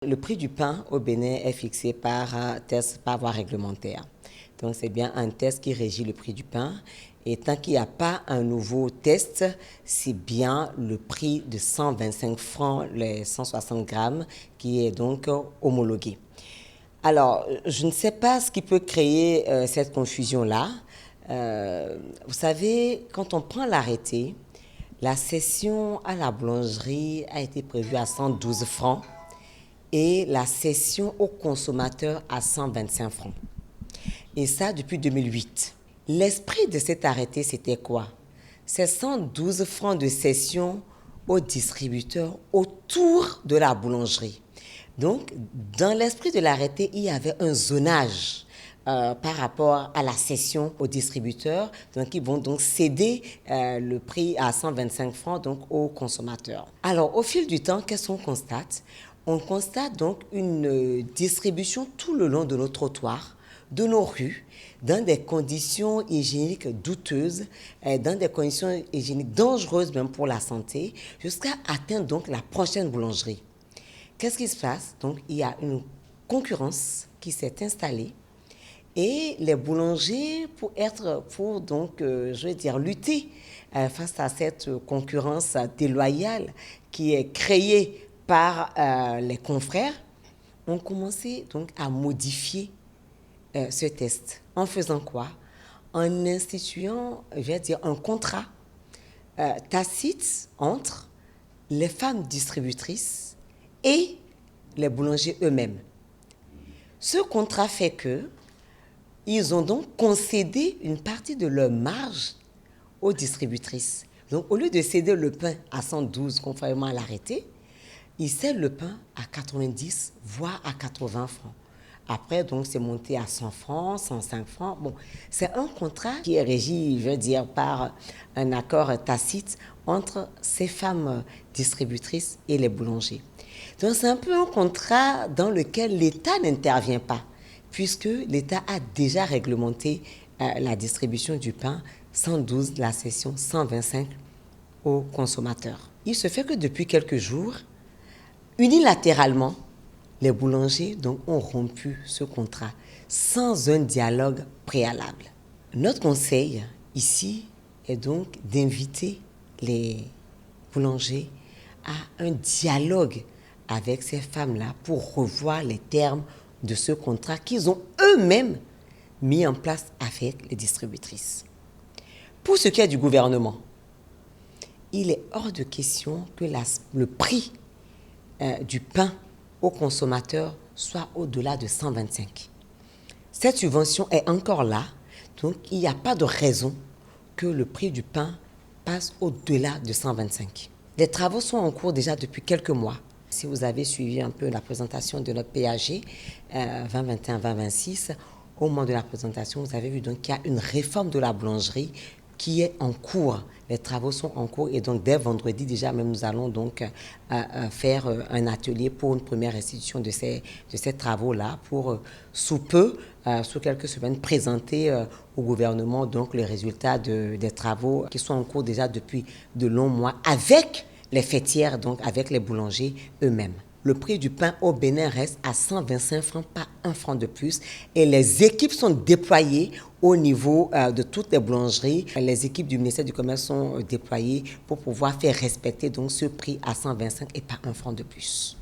Le prix du pain au Bénin est fixé par test par voie réglementaire. Donc c'est bien un test qui régit le prix du pain. Et tant qu'il n'y a pas un nouveau test, c'est bien le prix de 125 francs, les 160 grammes, qui est donc homologué. Alors, je ne sais pas ce qui peut créer cette confusion-là. Vous savez, quand on prend l'arrêté, la cession à la boulangerie a été prévue à 112 francs et la cession au consommateur à 125 francs. Et ça depuis 2008. L'esprit de cet arrêté, c'était quoi? C'est 112 francs de cession au distributeur autour de la boulangerie. Donc, dans l'esprit de l'arrêté, il y avait un zonage par rapport à la cession aux distributeurs. Donc, ils vont donc céder le prix à 125 francs donc, aux consommateurs. Alors, au fil du temps, qu'est-ce qu'on constate? On constate donc une distribution tout le long de nos trottoirs, de nos rues, dans des conditions hygiéniques douteuses, dans des conditions hygiéniques dangereuses même pour la santé, jusqu'à atteindre donc la prochaine boulangerie. Qu'est-ce qui se passe? Donc, il y a une concurrence qui s'est installée et les boulangers, pour lutter face à cette concurrence déloyale qui est créée par les confrères, ont commencé donc à modifier ce test. En faisant quoi? En instituant, un contrat tacite entre les femmes distributrices et les boulangers eux-mêmes. Ce contrat fait qu'ils ont donc concédé une partie de leur marge aux distributrices. Donc, au lieu de céder le pain à 112, conformément à l'arrêté, ils cèdent le pain à 90, voire à 80 francs. Après, donc, c'est monté à 100 francs, 105 francs. Bon, c'est un contrat qui est régi, par un accord tacite entre ces femmes distributrices et les boulangers. Donc, c'est un peu un contrat dans lequel l'État n'intervient pas, puisque l'État a déjà réglementé la distribution du pain, 112 la cession, 125 aux consommateurs. Il se fait que depuis quelques jours, unilatéralement, les boulangers donc, ont rompu ce contrat sans un dialogue préalable. Notre conseil ici est donc d'inviter les boulangers à un dialogue avec ces femmes-là pour revoir les termes de ce contrat qu'ils ont eux-mêmes mis en place avec les distributrices. Pour ce qui est du gouvernement, il est hors de question que le prix du pain aux consommateurs soit au-delà de 125. Cette subvention est encore là, donc il n'y a pas de raison que le prix du pain passe au-delà de 125. Les travaux sont en cours déjà depuis quelques mois. Si vous avez suivi un peu la présentation de notre PAG 2021-2026, au moment de la présentation, vous avez vu donc qu'il y a une réforme de la boulangerie qui est en cours. Les travaux sont en cours et donc dès vendredi déjà, même nous allons donc faire un atelier pour une première restitution de ces travaux-là pour sous peu, sous quelques semaines, présenter au gouvernement donc les résultats des travaux qui sont en cours déjà depuis de longs mois avec les fêtières, donc avec les boulangers eux-mêmes. Le prix du pain au Bénin reste à 125 francs, pas un franc de plus. Et les équipes sont déployées au niveau de toutes les boulangeries. Les équipes du ministère du Commerce sont déployées pour pouvoir faire respecter donc ce prix à 125 et pas un franc de plus.